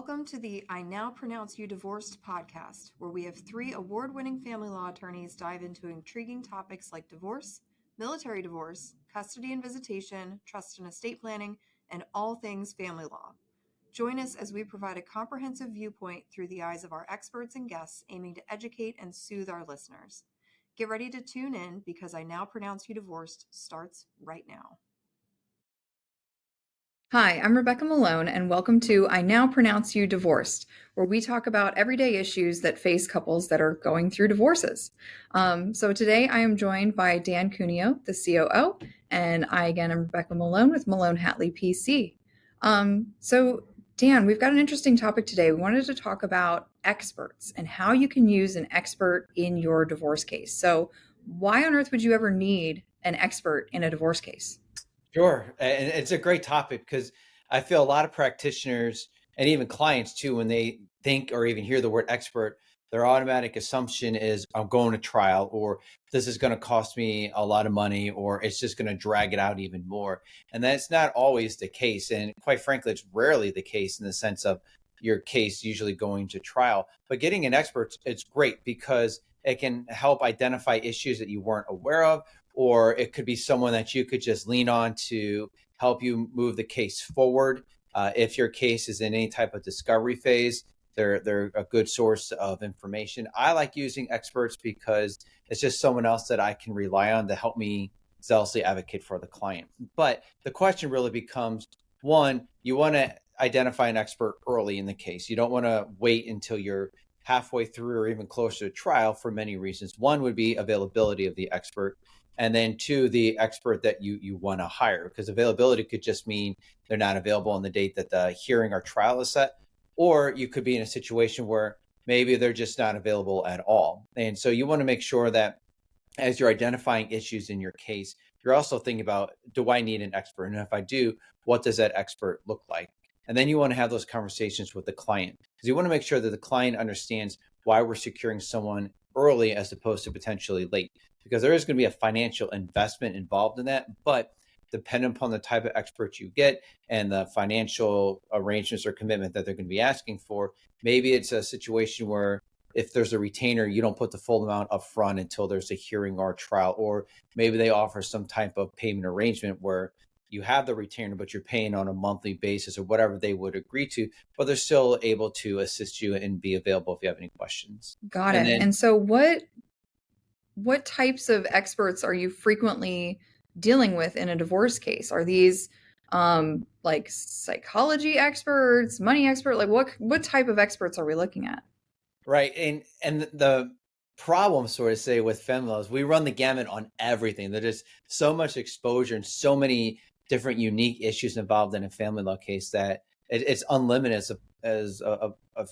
Welcome to the I Now Pronounce You Divorced podcast, where we have three award-winning family law attorneys dive into intriguing topics like divorce, military divorce, custody and visitation, trust and estate planning, and all things family law. Join us as we provide a comprehensive viewpoint through the eyes of our experts and guests, aiming to educate and soothe our listeners. Get ready to tune in because I Now Pronounce You Divorced starts right now. Hi, I'm Rebecca Malone, and welcome to I Now Pronounce You Divorced, where we talk about everyday issues that face couples that are going through divorces. So today I am joined by Dan Cuneo, the COO, and I again am Rebecca Malone with Malone Hatley PC. So Dan, we've got an interesting topic today. We wanted to talk about experts and how you can use an expert in your divorce case. So why on earth would you ever need an expert in a divorce case? Sure. And it's a great topic because I feel a lot of practitioners and even clients too, when they think or even hear the word expert, their automatic assumption is I'm going to trial, or this is going to cost me a lot of money, or it's just going to drag it out even more. And that's not always the case. And quite frankly, it's rarely the case in the sense of your case usually going to trial. But getting an expert, it's great because it can help identify issues that you weren't aware of, or it could be someone that you could just lean on to help you move the case forward. If your case is in any type of discovery phase, they're a good source of information. I like using experts because it's just someone else that I can rely on to help me zealously advocate for the client. But the question really becomes, one, you want to identify an expert early in the case. You don't want to wait until you're halfway through or even closer to trial for many reasons. One would be availability of the expert. And then two, the expert that you want to hire, because availability could just mean they're not available on the date that the hearing or trial is set. Or you could be in a situation where maybe they're just not available at all. And so you want to make sure that as you're identifying issues in your case, you're also thinking about, do I need an expert? And if I do, what does that expert look like? And then you want to have those conversations with the client, because you want to make sure that the client understands why we're securing someone early as opposed to potentially late, because there is going to be a financial investment involved in that. But depending upon the type of expert you get and the financial arrangements or commitment that they're going to be asking for, maybe it's a situation where if there's a retainer, you don't put the full amount up front until there's a hearing or a trial, or maybe they offer some type of payment arrangement where you have the retainer, but you're paying on a monthly basis or whatever they would agree to, but they're still able to assist you and be available if you have any questions. Got it. And so what types of experts are you frequently dealing with in a divorce case? Are these like psychology experts, money expert? Like what type of experts are we looking at? Right. And the problem, sort of say, with family law is we run the gamut on everything. There's so much exposure and so many different unique issues involved in a family law case that it's unlimited as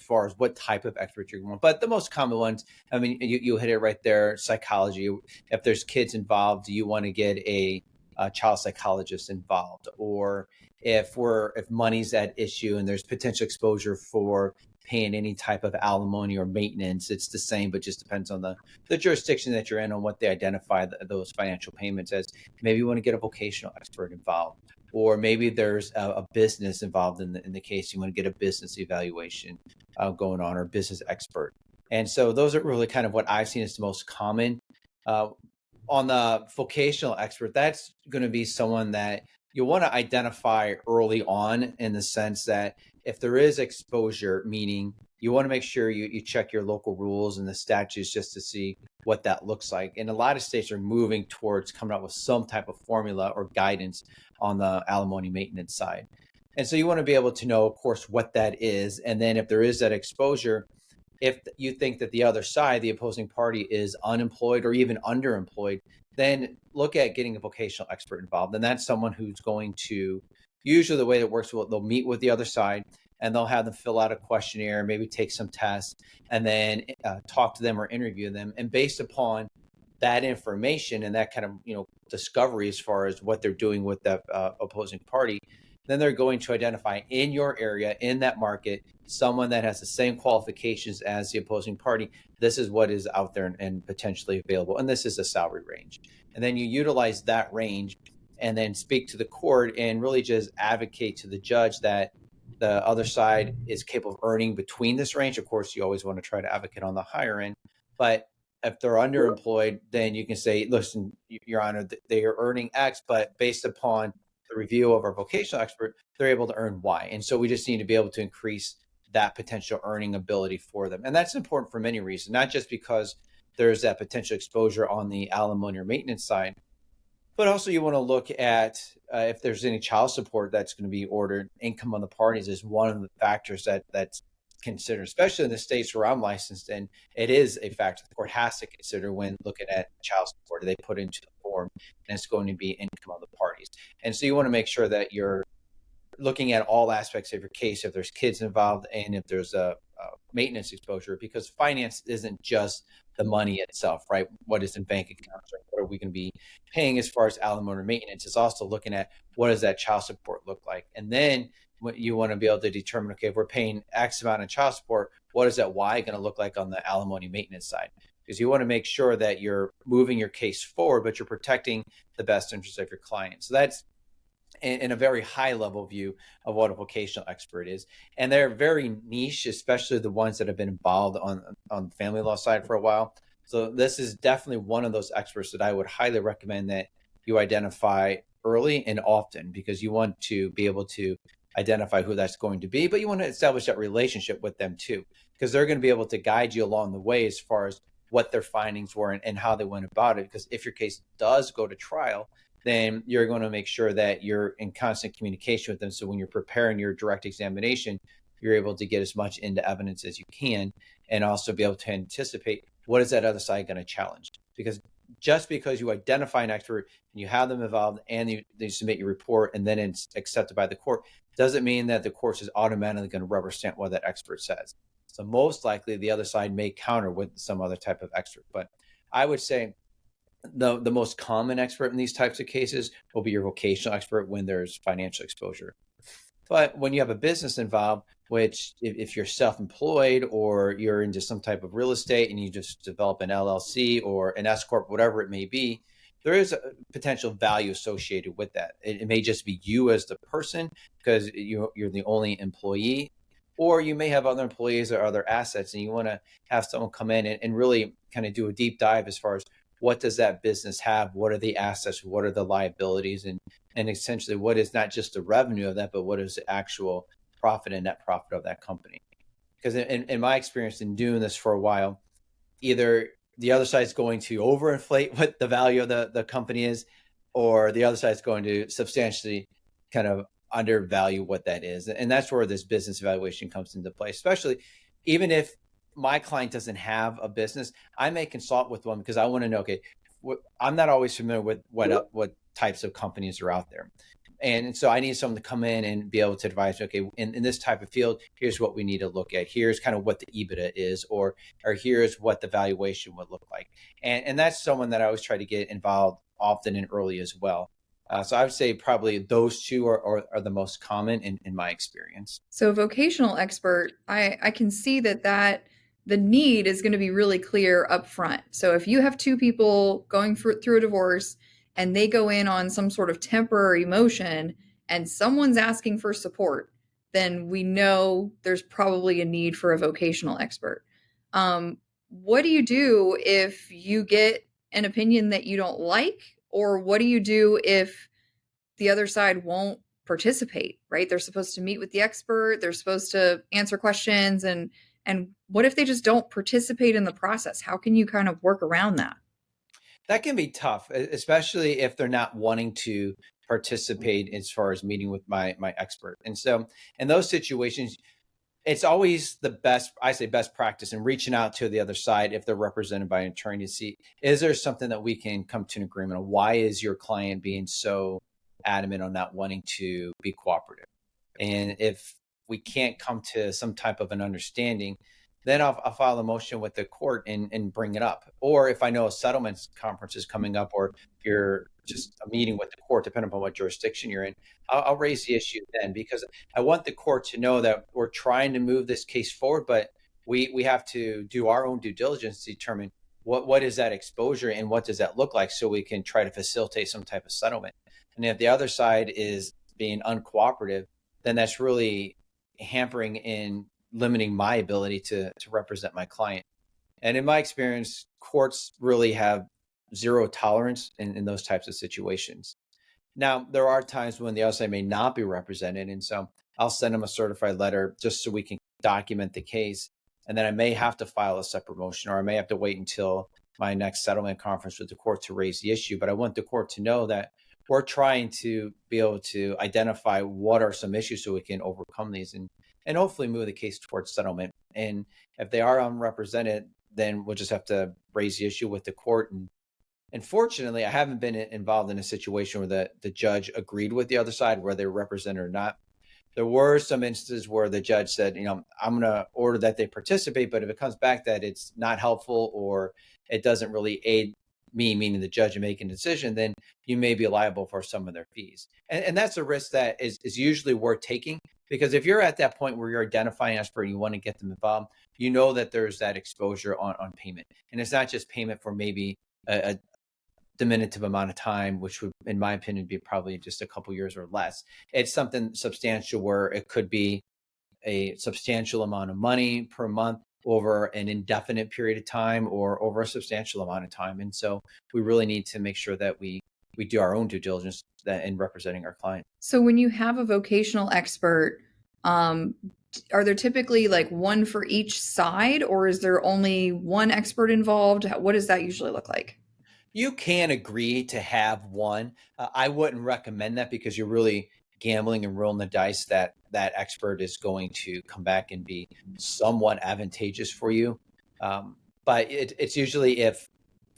far as what type of expert you're going. But the most common ones, I mean, you hit it right there. Psychology. If there's kids involved, you want to get a child psychologist involved, or if money's at issue and there's potential exposure for paying any type of alimony or maintenance, it's the same, but just depends on the jurisdiction that you're in, on what they identify those financial payments as. Maybe you want to get a vocational expert involved, or maybe there's a business involved in the case. You want to get a business evaluation going on, or business expert. And so those are really kind of what I've seen as the most common. On the vocational expert, that's going to be someone that you want to identify early on, in the sense that if there is exposure, meaning you want to make sure you check your local rules and the statutes just to see what that looks like. And a lot of states are moving towards coming up with some type of formula or guidance on the alimony maintenance side. And so you want to be able to know, of course, what that is. And then if there is that exposure, if you think that the other side, the opposing party, is unemployed or even underemployed, then look at getting a vocational expert involved. And that's someone who's going to, usually the way it works, they'll meet with the other side and they'll have them fill out a questionnaire, maybe take some tests, and then talk to them or interview them. And based upon that information and that kind of discovery as far as what they're doing with that opposing party, then they're going to identify in your area, in that market, someone that has the same qualifications as the opposing party. This is what is out there and potentially available. And this is a salary range. And then you utilize that range and then speak to the court and really just advocate to the judge that the other side is capable of earning between this range. Of course, you always want to try to advocate on the higher end, but if they're underemployed, then you can say, listen, Your Honor, they are earning X, but based upon the review of our vocational expert, they're able to earn Y. And so we just need to be able to increase that potential earning ability for them. And that's important for many reasons, not just because there's that potential exposure on the alimony or maintenance side, but also you want to look at if there's any child support that's going to be ordered. Income on the parties is one of the factors that's considered, especially in the states where I'm licensed, and it is a factor the court has to consider when looking at child support. They put into the form, and it's going to be income of the parties. And so you want to make sure that you're looking at all aspects of your case, if there's kids involved and if there's a maintenance exposure, because finance isn't just the money itself, right? What is in bank accounts, or what are we going to be paying as far as alimony or maintenance? It's also looking at what does that child support look like, and then what you want to be able to determine, okay, if we're paying X amount in child support, what is that Y going to look like on the alimony maintenance side? Because you want to make sure that you're moving your case forward, but you're protecting the best interests of your client. So that's in a very high level view of what a vocational expert is. And they're very niche, especially the ones that have been involved on the family law side for a while. So this is definitely one of those experts that I would highly recommend that you identify early and often, because you want to be able to identify who that's going to be, but you want to establish that relationship with them too, because they're going to be able to guide you along the way as far as what their findings were and how they went about it. Because if your case does go to trial, then you're going to make sure that you're in constant communication with them. So when you're preparing your direct examination, you're able to get as much into evidence as you can, and also be able to anticipate what is that other side going to challenge. Because just because you identify an expert and you have them involved and you submit your report and then it's accepted by the court, doesn't mean that the court is automatically going to rubber stamp what that expert says. So most likely the other side may counter with some other type of expert. But I would say the most common expert in these types of cases will be your vocational expert when there's financial exposure. But when you have a business involved, which if you're self-employed or you're into some type of real estate and you just develop an LLC or an S corp, whatever it may be, there is a potential value associated with that. It may just be you as the person because you're the only employee, or you may have other employees or other assets, and you want to have someone come in and really kind of do a deep dive as far as what does that business have? What are the assets? What are the liabilities? And essentially what is not just the revenue of that, but what is the actual profit and net profit of that company? Because in my experience in doing this for a while, either the other side is going to overinflate what the value of the company is, or the other side is going to substantially kind of undervalue what that is. And that's where this business evaluation comes into play, especially even if my client doesn't have a business, I may consult with one because I want to know, okay, I'm not always familiar with what types of companies are out there. And so I need someone to come in and be able to advise, okay, in this type of field, here's what we need to look at. Here's kind of what the EBITDA is, or here's what the valuation would look like. And that's someone that I always try to get involved often and early as well. So I would say probably those two are the most common in my experience. So vocational expert, I can see that the need is going to be really clear up front. So if you have two people going through a divorce and they go in on some sort of temporary motion and someone's asking for support, then we know there's probably a need for a vocational expert. What do you do if you get an opinion that you don't like? Or what do you do if the other side won't participate, right? They're supposed to meet with the expert, they're supposed to answer questions, and what if they just don't participate in the process? How can you kind of work around that? That can be tough, especially if they're not wanting to participate as far as meeting with my expert. And so in those situations, it's always the best, I say best practice in reaching out to the other side if they're represented by an attorney to see, is there something that we can come to an agreement on? Why is your client being so adamant on not wanting to be cooperative? And if we can't come to some type of an understanding, then I'll file a motion with the court and bring it up. Or if I know a settlements conference is coming up, or if you're just a meeting with the court, depending upon what jurisdiction you're in, I'll raise the issue then, because I want the court to know that we're trying to move this case forward, but we have to do our own due diligence to determine what is that exposure and what does that look like, so we can try to facilitate some type of settlement. And if the other side is being uncooperative, then that's really hampering and limiting my ability to represent my client. And in my experience, courts really have zero tolerance in those types of situations. Now, there are times when the other side may not be represented. And so I'll send them a certified letter just so we can document the case. And then I may have to file a separate motion, or I may have to wait until my next settlement conference with the court to raise the issue. But I want the court to know that we're trying to be able to identify what are some issues so we can overcome these and hopefully move the case towards settlement. And if they are unrepresented, then we'll just have to raise the issue with the court. And fortunately, I haven't been involved in a situation where the judge agreed with the other side, whether they're represented or not. There were some instances where the judge said, I'm going to order that they participate, but if it comes back that it's not helpful or it doesn't really aid me, meaning the judge, in making a decision, then you may be liable for some of their fees. And that's a risk that is usually worth taking, because if you're at that point where you're identifying an expert and you want to get them involved, you know that there's that exposure on payment. And it's not just payment for maybe a diminutive amount of time, which would, in my opinion, be probably just a couple years or less. It's something substantial where it could be a substantial amount of money per month over an indefinite period of time or over a substantial amount of time. And so we really need to make sure that we do our own due diligence in representing our client. So when you have a vocational expert, are there typically like one for each side, or is there only one expert involved? What does that usually look like? You can agree to have one. I wouldn't recommend that, because you're really gambling and rolling the dice that that expert is going to come back and be somewhat advantageous for you. But it's usually, if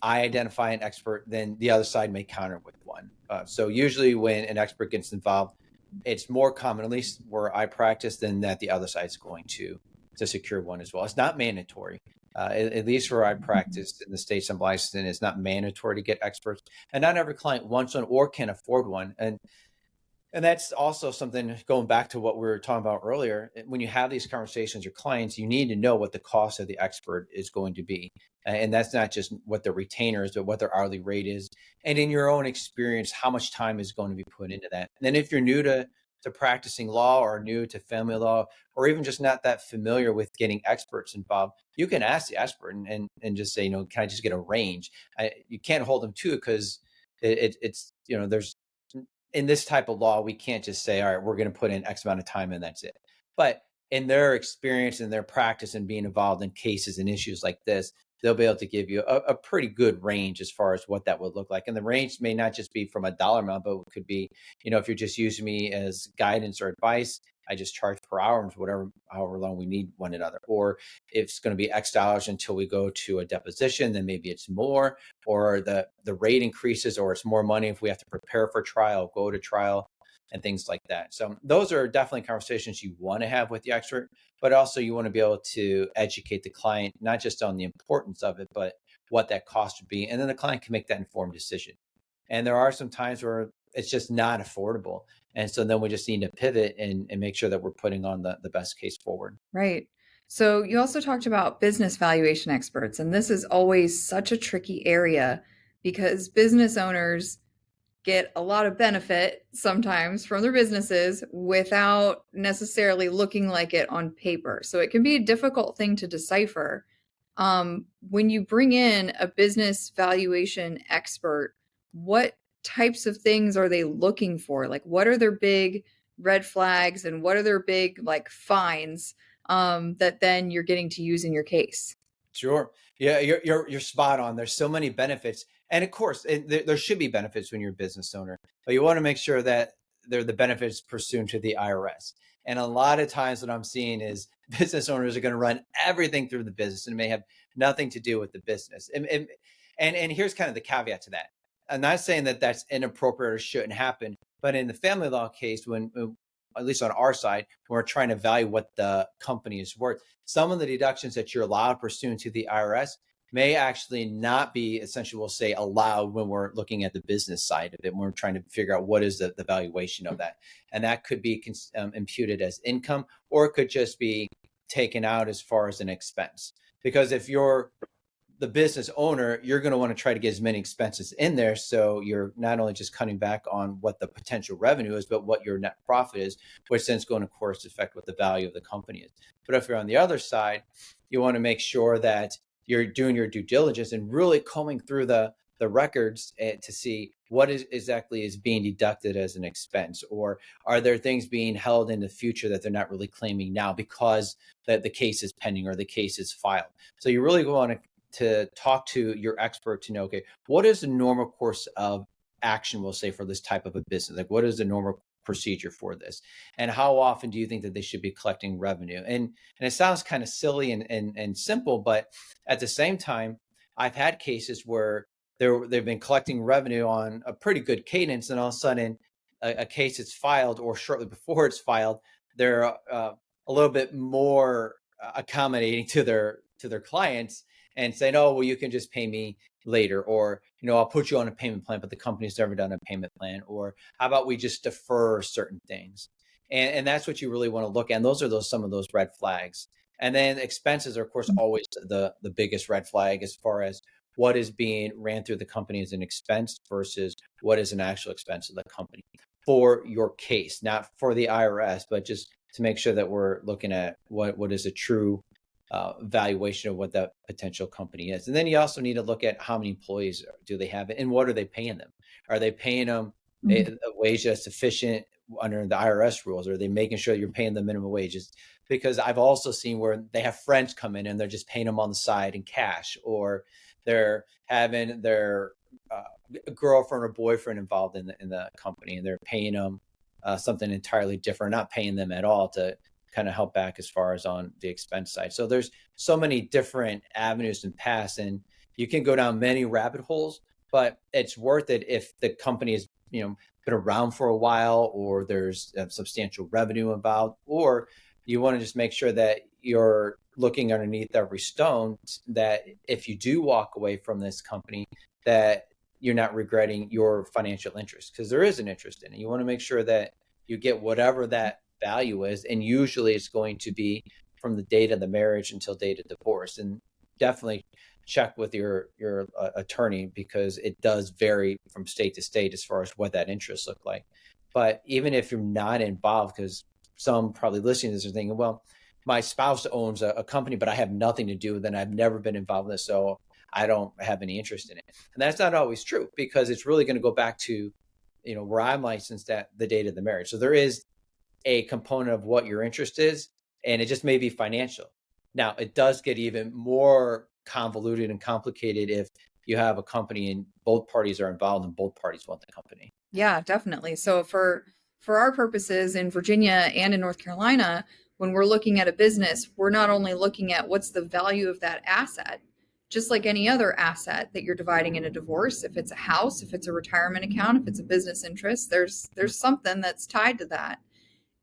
I identify an expert, then the other side may counter with one. So usually when an expert gets involved, it's more common, at least where I practice, than that the other side's going to secure one as well. It's not mandatory. At least where I practice in the states I'm licensed in, it's not mandatory to get experts, and not every client wants one or can afford one. And that's also something, going back to what we were talking about earlier. When you have these conversations with your clients, you need to know what the cost of the expert is going to be. And that's not just what the retainer is, but what their hourly rate is. And in your own experience, how much time is going to be put into that. And then if you're new to practicing law, or new to family law, or even just not that familiar with getting experts involved, you can ask the expert and just say, can I just get a range? You can't hold them to it, because it's, there's, in this type of law, we can't just say, all right, we're going to put in X amount of time and that's it. But in their experience and their practice and being involved in cases and issues like this, they'll be able to give you a pretty good range as far as what that would look like. And the range may not just be from a dollar amount, but it could be, if you're just using me as guidance or advice, I just charge per hour, however long we need one another. Or if it's going to be X dollars until we go to a deposition, then maybe it's more, or the rate increases, or it's more money if we have to prepare for trial, go to trial, and things like that. So those are definitely conversations you want to have with the expert, but also you want to be able to educate the client, not just on the importance of it, but what that cost would be. And then the client can make that informed decision. And there are some times where it's just not affordable. And so then we just need to pivot and make sure that we're putting on the best case forward. Right. So you also talked about business valuation experts, and this is always such a tricky area because business owners get a lot of benefit sometimes from their businesses without necessarily looking like it on paper. So it can be a difficult thing to decipher. When you bring in a business valuation expert, what types of things are they looking for? Like, what are their big red flags and what are their big like fines that then you're getting to use in your case? Sure. Yeah, you're spot on. There's so many benefits. And of course, there should be benefits when you're a business owner, but you want to make sure that they're the benefits pursuant to the IRS. And a lot of times what I'm seeing is business owners are going to run everything through the business and may have nothing to do with the business. And here's kind of the caveat to that. I'm not saying that that's inappropriate or shouldn't happen, but in the family law case, when at least on our side, when we're trying to value what the company is worth, some of the deductions that you're allowed pursuant to the IRS may actually not be essentially, we'll say, allowed when we're looking at the business side of it, when we're trying to figure out what is the valuation of that. And that could be imputed as income, or it could just be taken out as far as an expense. Because if you're the business owner, you're going to want to try to get as many expenses in there. So you're not only just cutting back on what the potential revenue is, but what your net profit is, which then is going to, of course, affect what the value of the company is. But if you're on the other side, you want to make sure that you're doing your due diligence and really combing through the records to see what is exactly is being deducted as an expense, or are there things being held in the future that they're not really claiming now because that the case is pending or the case is filed. So you really want to talk to your expert to know, okay, what is the normal course of action, we'll say, for this type of a business? Like, what is the normal procedure for this? And how often do you think that they should be collecting revenue? And it sounds kind of silly and simple, but at the same time, I've had cases where they've been collecting revenue on a pretty good cadence, and all of a sudden a case is filed, or shortly before it's filed, they're a little bit more accommodating to their clients and saying, oh, well, you can just pay me later, or, I'll put you on a payment plan, but the company's never done a payment plan, or how about we just defer certain things? And that's what you really want to look at. And those are some of those red flags. And then expenses are, of course, always the biggest red flag as far as what is being ran through the company as an expense versus what is an actual expense of the company for your case, not for the IRS, but just to make sure that we're looking at what is a true valuation of what that potential company is. And then you also need to look at how many employees do they have and what are they paying them? Are they paying them a wage that's sufficient under the IRS rules? Or are they making sure you're paying the minimum wages? Because I've also seen where they have friends come in and they're just paying them on the side in cash, or they're having their girlfriend or boyfriend involved in the company, and they're paying them something entirely different, not paying them at all to kind of help back as far as on the expense side. So there's so many different avenues and paths, and you can go down many rabbit holes, but it's worth it if the company is, been around for a while, or there's substantial revenue involved, or you want to just make sure that you're looking underneath every stone, that if you do walk away from this company, that you're not regretting your financial interest, because there is an interest in it. You want to make sure that you get whatever that value is, and usually it's going to be from the date of the marriage until date of divorce. And definitely check with your attorney, because it does vary from state to state as far as what that interest look like. But even if you're not involved, because some probably listening to this are thinking, well, my spouse owns a company, but I have nothing to do with it, and I've never been involved in this, so I don't have any interest in it. And that's not always true, because it's really going to go back to, where I'm licensed at the date of the marriage. So there is a component of what your interest is, and it just may be financial. Now, it does get even more convoluted and complicated if you have a company and both parties are involved and both parties want the company. Yeah, definitely. So for our purposes in Virginia and in North Carolina, when we're looking at a business, we're not only looking at what's the value of that asset, just like any other asset that you're dividing in a divorce. If it's a house, if it's a retirement account, if it's a business interest, there's something that's tied to that.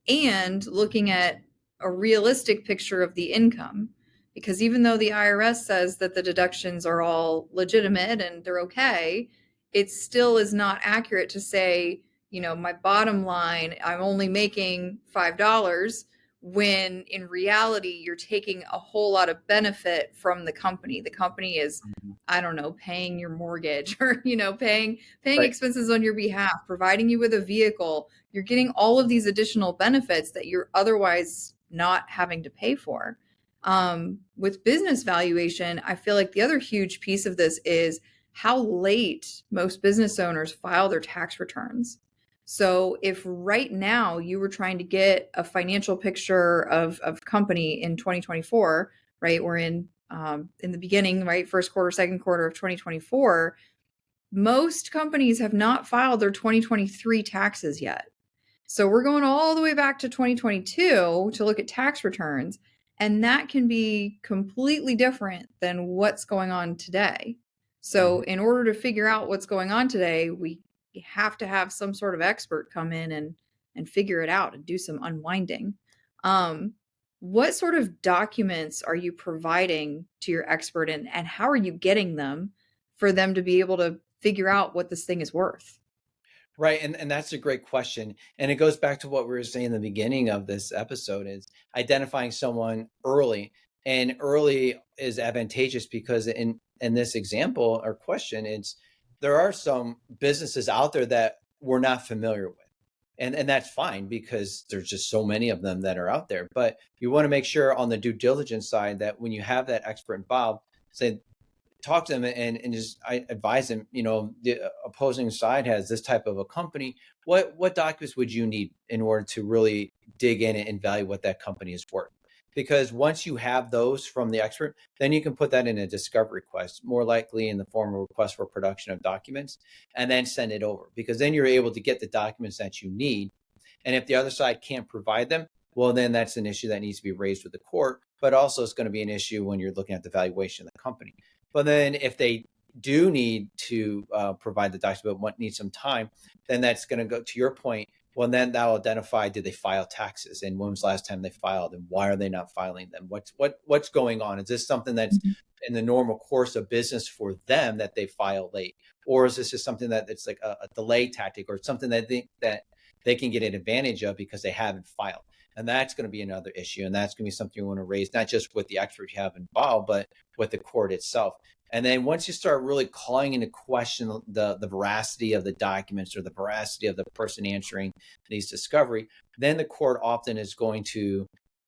And looking at a realistic picture of the income. Because even though the IRS says that the deductions are all legitimate and they're okay, it still is not accurate to say, my bottom line, I'm only making $5, when in reality, you're taking a whole lot of benefit from the company. The company is, I don't know, paying your mortgage, or, paying Right. expenses on your behalf, providing you with a vehicle. You're getting all of these additional benefits that you're otherwise not having to pay for. With business valuation, I feel like the other huge piece of this is how late most business owners file their tax returns. So if right now you were trying to get a financial picture of company in 2024, right? We're in the beginning, right? First quarter, second quarter of 2024. Most companies have not filed their 2023 taxes yet. So we're going all the way back to 2022 to look at tax returns. And that can be completely different than what's going on today. So in order to figure out what's going on today, we have to have some sort of expert come in and figure it out and do some unwinding. What sort of documents are you providing to your expert, and how are you getting them for them to be able to figure out what this thing is worth? Right. And that's a great question. And it goes back to what we were saying in the beginning of this episode, is identifying someone early. And early is advantageous because in this example or question, there are some businesses out there that we're not familiar with. And that's fine because there's just so many of them that are out there. But you want to make sure on the due diligence side that when you have that expert involved, say, talk to them and just I advise them, the opposing side has this type of a company. What documents would you need in order to really dig in and value what that company is worth? Because once you have those from the expert, then you can put that in a discovery request, more likely in the form of request for production of documents, and then send it over. Because then you're able to get the documents that you need. And if the other side can't provide them, well, then that's an issue that needs to be raised with the court. But also it's going to be an issue when you're looking at the valuation of the company. But then if they do need to provide the document, but need some time, then that's going to go to your point. Well, then that'll identify, did they file taxes? And when was the last time they filed? And why are they not filing them? What's going on? Is this something that's in the normal course of business for them that they file late? Or is this just something that it's like a delay tactic or something that they can get an advantage of because they haven't filed? And that's going to be another issue. And that's going to be something you want to raise, not just with the expert you have involved, but with the court itself. And then once you start really calling into question the veracity of the documents or the veracity of the person answering these discovery, then the court often is going to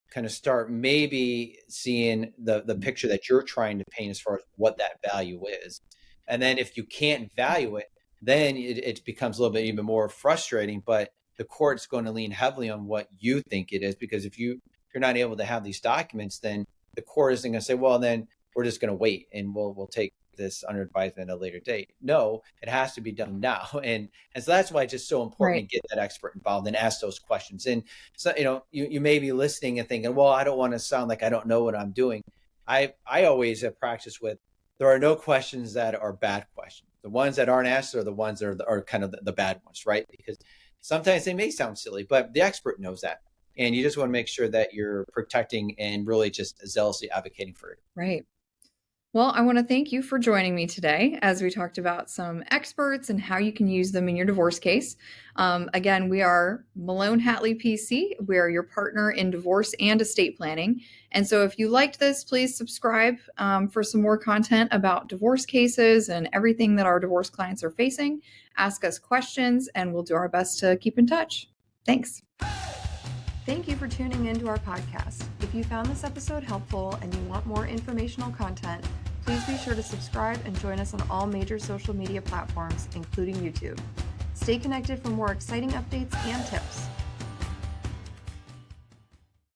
kind of start maybe seeing the picture that you're trying to paint as far as what that value is. And then if you can't value it, then it becomes a little bit even more frustrating, but the court's going to lean heavily on what you think it is, because if you're not able to have these documents, then the court isn't going to say, well, then we're just going to wait and we'll take this under advisement at a later date. No, it has to be done now. And so that's why it's just so important to get that expert involved and ask those questions. And so, you may be listening and thinking, well, I don't want to sound like I don't know what I'm doing. I always have practiced with, there are no questions that are bad questions. The ones that aren't asked are the ones that are kind of the bad ones, right? Because sometimes they may sound silly, but the expert knows that. And you just want to make sure that you're protecting and really just zealously advocating for it. Right. Well, I want to thank you for joining me today as we talked about some experts and how you can use them in your divorce case. Again, we are Malone Hatley PC. We are your partner in divorce and estate planning. And so if you liked this, please subscribe for some more content about divorce cases and everything that our divorce clients are facing. Ask us questions and we'll do our best to keep in touch. Thanks. Thank you for tuning into our podcast. If you found this episode helpful and you want more informational content, please be sure to subscribe and join us on all major social media platforms, including YouTube. Stay connected for more exciting updates and tips.